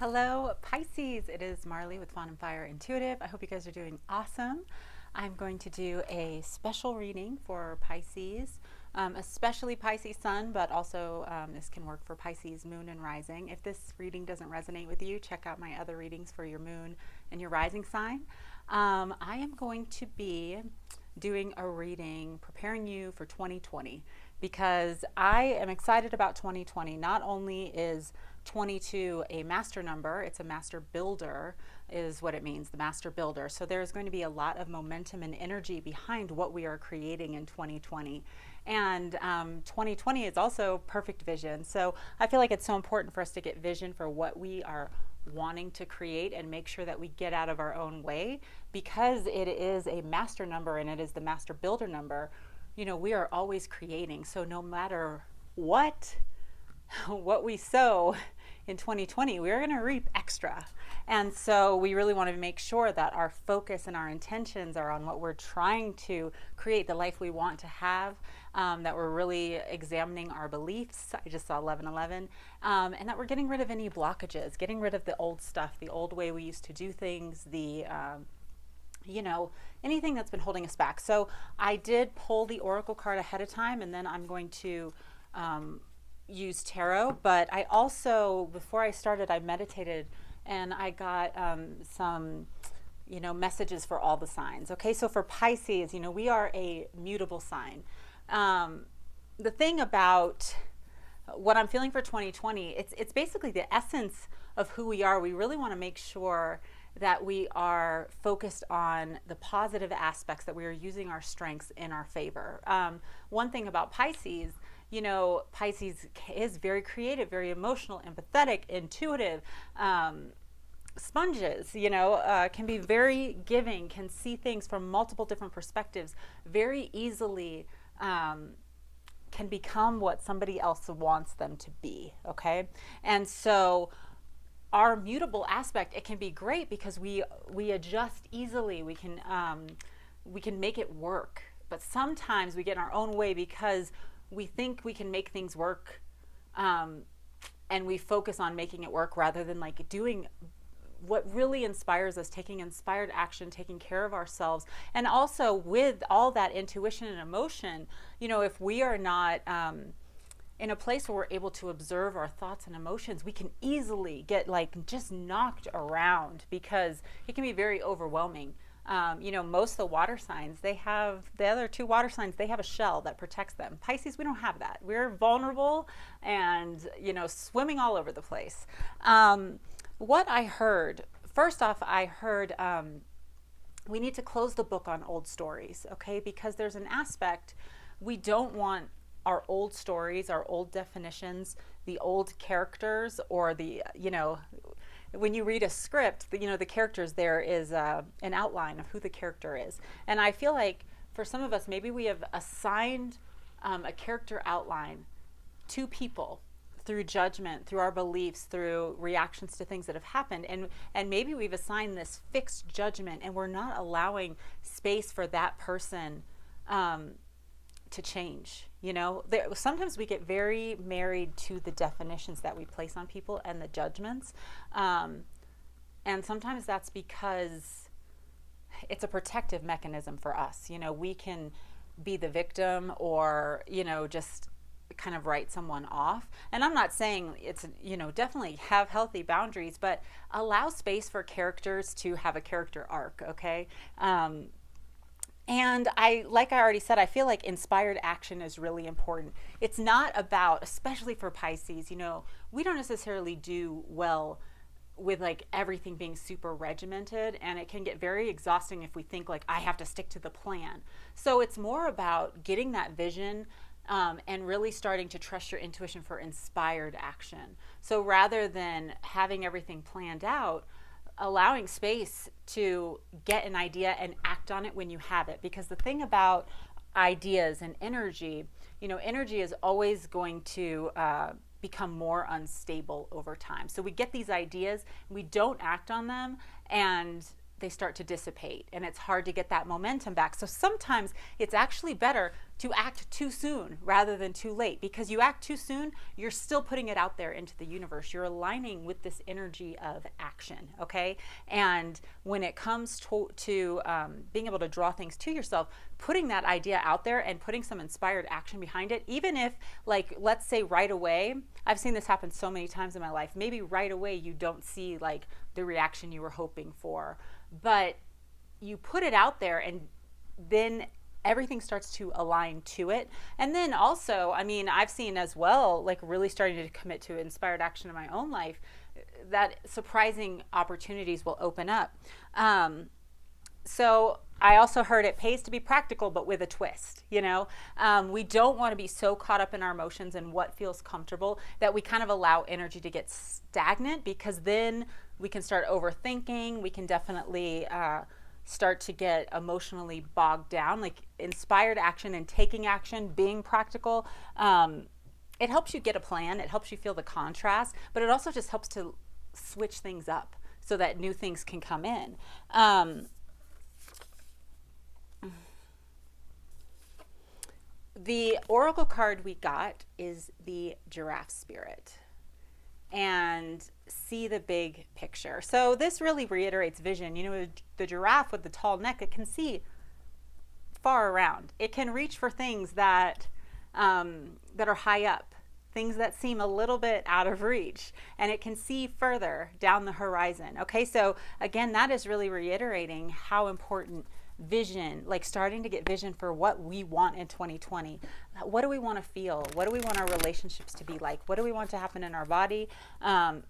Hello, Pisces. It is Marley with Fawnandfireintuitive. I hope you guys are doing awesome. I'm going to do a special reading for Pisces, especially Pisces Sun, but also this can work for Pisces Moon and Rising. If this reading doesn't resonate with you, check out my other readings for your Moon and your Rising sign. I am going to be doing a reading preparing you for 2020 because I am excited about 2020. Not only is 22 a master number, it's a master builder is what it means, the master builder. So there's going to be a lot of momentum and energy behind what we are creating in 2020. And 2020 is also perfect vision. So I feel like it's so important for us to get vision for what we are wanting to create and make sure that we get out of our own way, because it is a master number and it is the master builder number. You know, we are always creating. So no matter what we sow in 2020, we're going to reap extra. And so we really want to make sure that our focus and our intentions are on what we're trying to create, the life we want to have, that we're really examining our beliefs. I just saw 1111. And that we're getting rid of any blockages, getting rid of the old stuff, the old way we used to do things, anything that's been holding us back. So I did pull the Oracle card ahead of time, and then I'm going to use tarot. But I also, before I started, I meditated and I got some messages for all the signs. Okay, so for Pisces, we are a mutable sign. The thing about what I'm feeling for 2020, it's basically the essence of who we are. We really want to make sure that we are focused on the positive aspects, that we are using our strengths in our favor. One thing about Pisces, Pisces is very creative, very emotional, empathetic, intuitive, sponges, can be very giving, can see things from multiple different perspectives, very easily can become what somebody else wants them to be, okay? And so our mutable aspect, it can be great because we adjust easily, we can make it work. But sometimes we get in our own way because we think we can make things work, and we focus on making it work rather than like doing what really inspires us, taking inspired action, taking care of ourselves. And also with all that intuition and emotion, if we are not in a place where we're able to observe our thoughts and emotions, we can easily get just knocked around because it can be very overwhelming. Most of the water signs, the other two water signs, they have a shell that protects them. Pisces, we don't have that. We're vulnerable and, swimming all over the place. What I heard, first off, we need to close the book on old stories, okay? Because there's an aspect, we don't want our old stories, our old definitions, the old characters, or when you read a script, the characters, there is an outline of who the character is. And I feel like for some of us, maybe we have assigned a character outline to people through judgment, through our beliefs, through reactions to things that have happened. And maybe we've assigned this fixed judgment and we're not allowing space for that person to change. Sometimes we get very married to the definitions that we place on people and the judgments. And sometimes that's because it's a protective mechanism for us. We can be the victim or, just kind of write someone off. And I'm not saying it's, definitely have healthy boundaries, but allow space for characters to have a character arc, okay? And like I already said, I feel like inspired action is really important. It's not about, especially for Pisces, we don't necessarily do well with everything being super regimented, and it can get very exhausting if we think I have to stick to the plan. So it's more about getting that vision and really starting to trust your intuition for inspired action. So rather than having everything planned out, allowing space to get an idea and act on it when you have it. Because the thing about ideas and energy, energy is always going to become more unstable over time. So we get these ideas, we don't act on them, and they start to dissipate, and it's hard to get that momentum back. So sometimes it's actually better to act too soon rather than too late, because you act too soon, you're still putting it out there into the universe. You're aligning with this energy of action, okay? And when it comes to being able to draw things to yourself, putting that idea out there and putting some inspired action behind it, even if, like, let's say right away, I've seen this happen so many times in my life, maybe right away you don't see like the reaction you were hoping for, but you put it out there and then everything starts to align to it. And then also, I mean, I've seen as well, like really starting to commit to inspired action in my own life, that surprising opportunities will open up. So I also heard it pays to be practical, but with a twist, you know? We don't want to be so caught up in our emotions and what feels comfortable that we kind of allow energy to get stagnant, because then we can start overthinking. We can definitely start to get emotionally bogged down. Like inspired action and taking action, being practical, it helps you get a plan. It helps you feel the contrast, but it also just helps to switch things up so that new things can come in. The oracle card we got is the Giraffe spirit, and see the big picture. So this really reiterates vision. You know, the giraffe with the tall neck, it can see far around. It can reach for things that that are high up, things that seem a little bit out of reach, and it can see further down the horizon. Okay, so again, that is really reiterating how important vision, like starting to get vision for what we want in 2020. What do we want to feel? What do we want our relationships to be like? What do we want to happen in our body? How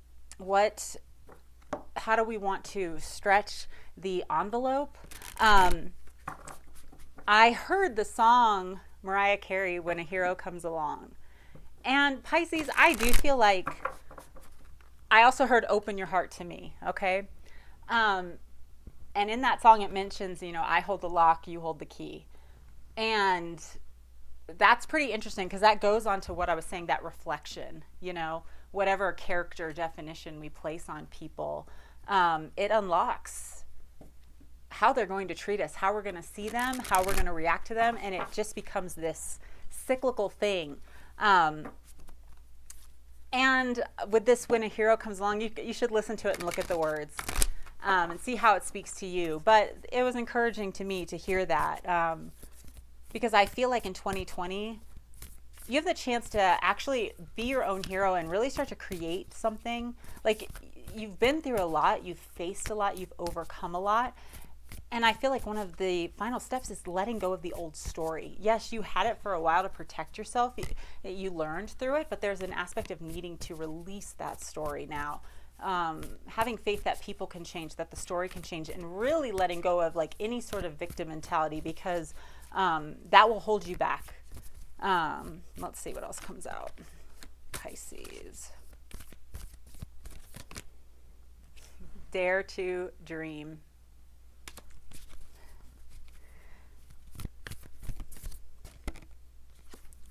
do we want to stretch the envelope? I heard the song Mariah Carey, When a Hero Comes Along. And Pisces, I do feel like I also heard Open Your Heart to Me, okay? And in that song, it mentions, you know, I hold the lock, you hold the key. And that's pretty interesting, because that goes on to what I was saying, that reflection, you know, whatever character definition we place on people, it unlocks how they're going to treat us, how we're going to see them, how we're going to react to them. And it just becomes this cyclical thing. And with this, When a Hero Comes Along, you should listen to it and look at the words. And see how it speaks to you. But it was encouraging to me to hear that, because I feel like in 2020, you have the chance to actually be your own hero and really start to create something. Like, you've been through a lot, you've faced a lot, you've overcome a lot. And I feel like one of the final steps is letting go of the old story. Yes, you had it for a while to protect yourself. You learned through it, but there's an aspect of needing to release that story now. Having faith that people can change, that the story can change, and really letting go of like any sort of victim mentality, because that will hold you back. Let's see what else comes out. Pisces. Dare to dream.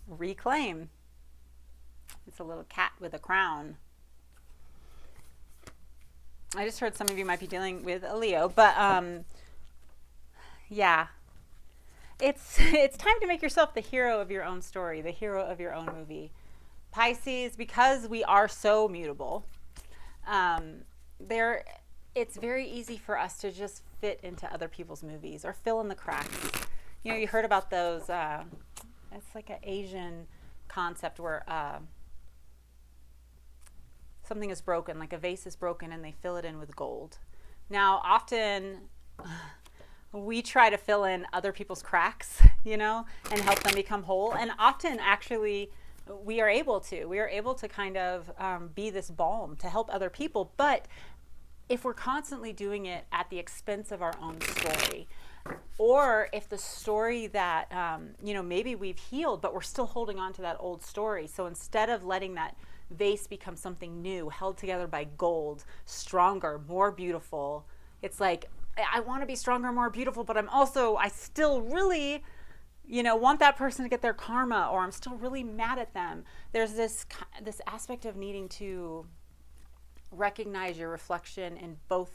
Reclaim. It's a little cat with a crown. I just heard some of you might be dealing with a Leo, but yeah, it's time to make yourself the hero of your own story, the hero of your own movie. Pisces, because we are so mutable, it's very easy for us to just fit into other people's movies or fill in the cracks. You know, you heard about those, it's like an Asian concept where something is broken, like a vase is broken, and they fill it in with gold. Now, often we try to fill in other people's cracks, you know, and help them become whole. And often, actually, we are able to kind of be this balm to help other people. But if we're constantly doing it at the expense of our own story, or if the story that, you know, maybe we've healed, but we're still holding on to that old story. So instead of letting that vase become something new, held together by gold, stronger, more beautiful, it's like, I want to be stronger, more beautiful, but I still really, you know, want that person to get their karma, or I'm still really mad at them. There's this aspect of needing to recognize your reflection in both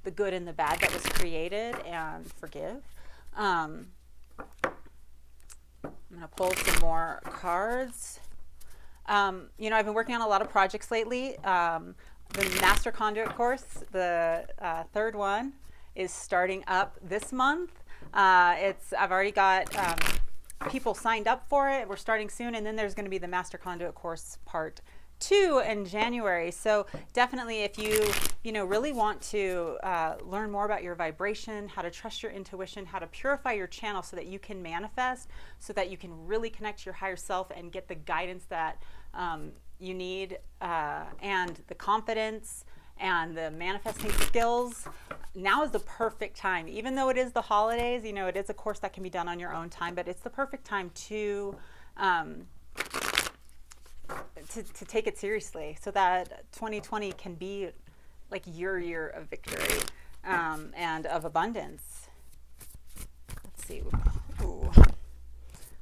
the good and the bad that was created, and forgive. I'm going to pull some more cards. You know, I've been working on a lot of projects lately. The Master Conduit course, the third one, is starting up this month. I've already got people signed up for it. We're starting soon, and then there's going to be the Master Conduit course part 2 in January. So definitely, if you know, really want to learn more about your vibration, how to trust your intuition, how to purify your channel so that you can manifest, so that you can really connect to your higher self and get the guidance that you need, and the confidence and the manifesting skills, now is the perfect time. Even though it is the holidays, you know, it is a course that can be done on your own time, but it's the perfect time to take it seriously, so that 2020 can be like your year of victory and of abundance. Let's see. Ooh.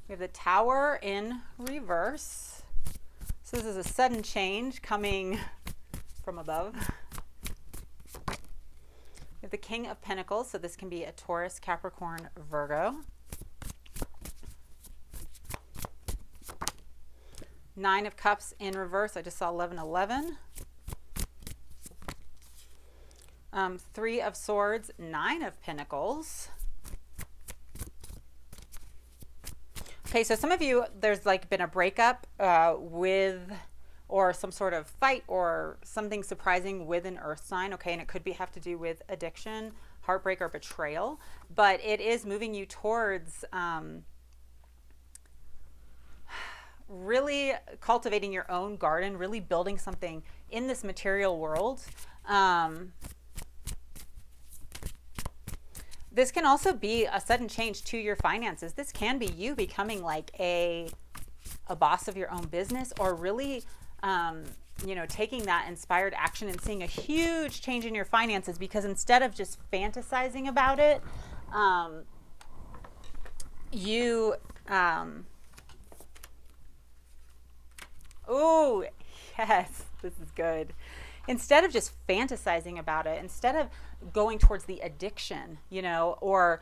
We have the Tower in reverse. So this is a sudden change coming from above. We have the King of Pentacles, so this can be a Taurus, Capricorn, Virgo. Nine of Cups in reverse. I just saw 1111. Three of Swords, Nine of Pentacles. Okay, so some of you, there's like been a breakup with, or some sort of fight or something surprising with an earth sign, okay, and it could have to do with addiction, heartbreak, or betrayal, but it is moving you towards really cultivating your own garden, really building something in this material world. This can also be a sudden change to your finances. This can be you becoming like a boss of your own business, or really, you know, taking that inspired action and seeing a huge change in your finances, because instead of just fantasizing about it, oh, yes, this is good. Instead of just fantasizing about it, instead of going towards the addiction, you know, or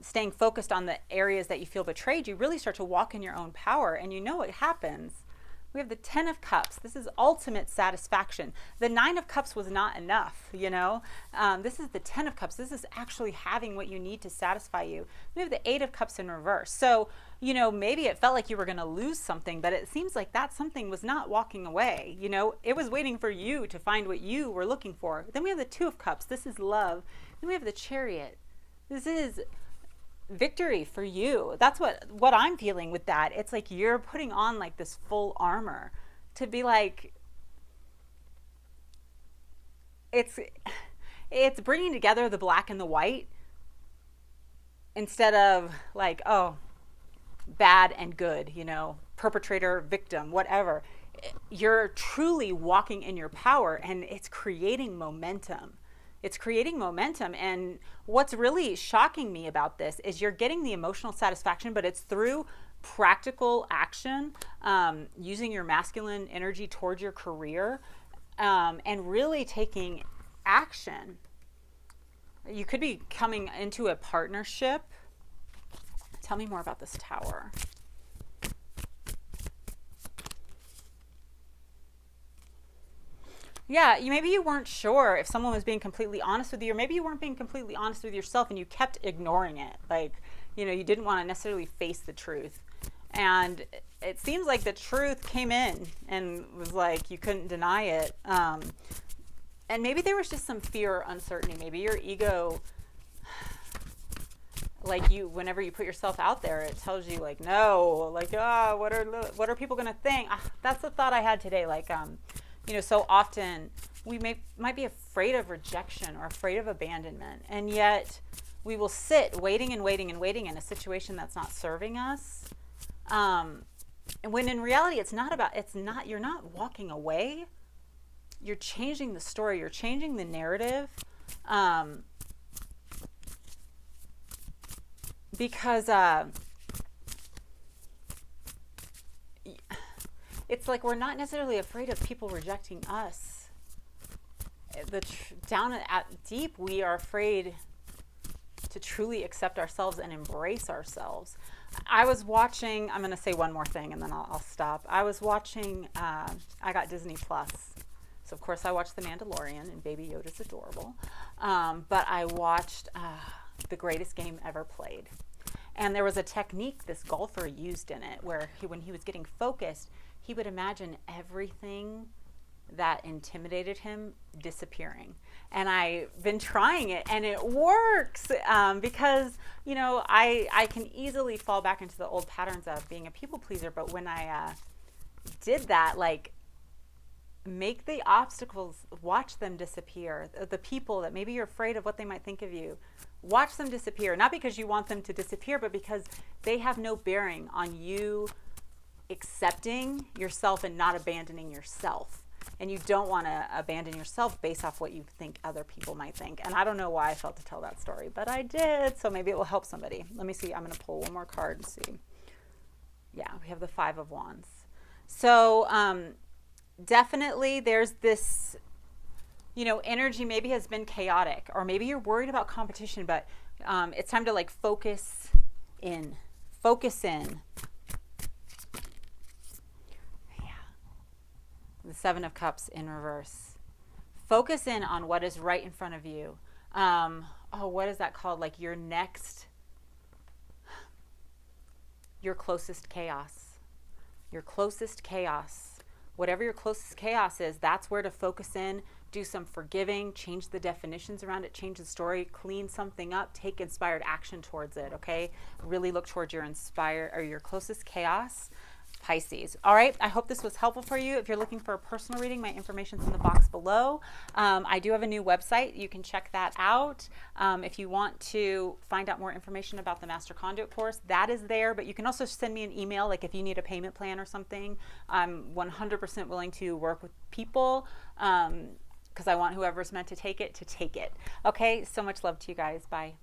staying focused on the areas that you feel betrayed, you really start to walk in your own power. And you know what happens? We have the Ten of Cups. This is ultimate satisfaction. The Nine of Cups was not enough, you know. This is the Ten of Cups. This is actually having what you need to satisfy you. We have the Eight of Cups in reverse. So, you know, maybe it felt like you were going to lose something, but it seems like that something was not walking away. You know, it was waiting for you to find what you were looking for. Then we have the Two of Cups. This is love. Then we have the Chariot. This is victory for you. That's what I'm feeling with that. It's like you're putting on like this full armor to be like, it's bringing together the black and the white, instead of like, oh, bad and good, you know, perpetrator, victim, whatever. You're truly walking in your power, and it's creating momentum. It's creating momentum. And what's really shocking me about this is you're getting the emotional satisfaction, but it's through practical action, using your masculine energy towards your career, and really taking action. You could be coming into a partnership. Tell me more about this Tower. Yeah, maybe you weren't sure if someone was being completely honest with you, or maybe you weren't being completely honest with yourself and you kept ignoring it. Like, you know, you didn't want to necessarily face the truth. And it seems like the truth came in and was like, you couldn't deny it. And maybe there was just some fear or uncertainty. Maybe your ego, like whenever you put yourself out there, it tells you like, no, like, what are people going to think? That's the thought I had today. Like, you know, so often we might be afraid of rejection or afraid of abandonment, and yet we will sit waiting and waiting and waiting in a situation that's not serving us. And when in reality, you're not walking away. You're changing the story. You're changing the narrative. Because it's like we're not necessarily afraid of people rejecting us. Down at deep, we are afraid to truly accept ourselves and embrace ourselves. I was watching, I'm going to say one more thing and then I'll stop. I was watching, I got Disney Plus. So, of course, I watched The Mandalorian, and Baby Yoda's adorable. But I watched The Greatest Game Ever Played. And there was a technique this golfer used in it where when he was getting focused, he would imagine everything that intimidated him disappearing. And I've been trying it, and it works because, you know, I can easily fall back into the old patterns of being a people pleaser. But when I did that, like, make the obstacles, watch them disappear. The people that maybe you're afraid of what they might think of you, watch them disappear. Not because you want them to disappear, but because they have no bearing on you accepting yourself and not abandoning yourself. And you don't want to abandon yourself based off what you think other people might think. And I don't know why I felt to tell that story, but I did. So maybe it will help somebody. Let me see. I'm going to pull one more card and see. Yeah, we have the Five of Wands. So definitely there's this, you know, energy maybe has been chaotic, or maybe you're worried about competition, but it's time to like focus in. Focus in. The Seven of Cups in reverse. Focus in on what is right in front of you. What is that called? Like your closest chaos. Your closest chaos. Whatever your closest chaos is, that's where to focus in. Do some forgiving, change the definitions around it, change the story, clean something up, take inspired action towards it, okay? Really look towards your your closest chaos. Pisces. All right, I hope this was helpful for you. If you're looking for a personal reading, my information's in the box below. I do have a new website. You can check that out. If you want to find out more information about the Master Conduit course, that is there, but you can also send me an email, like if you need a payment plan or something. I'm 100% willing to work with people because I want whoever's meant to take it. Okay, so much love to you guys. Bye.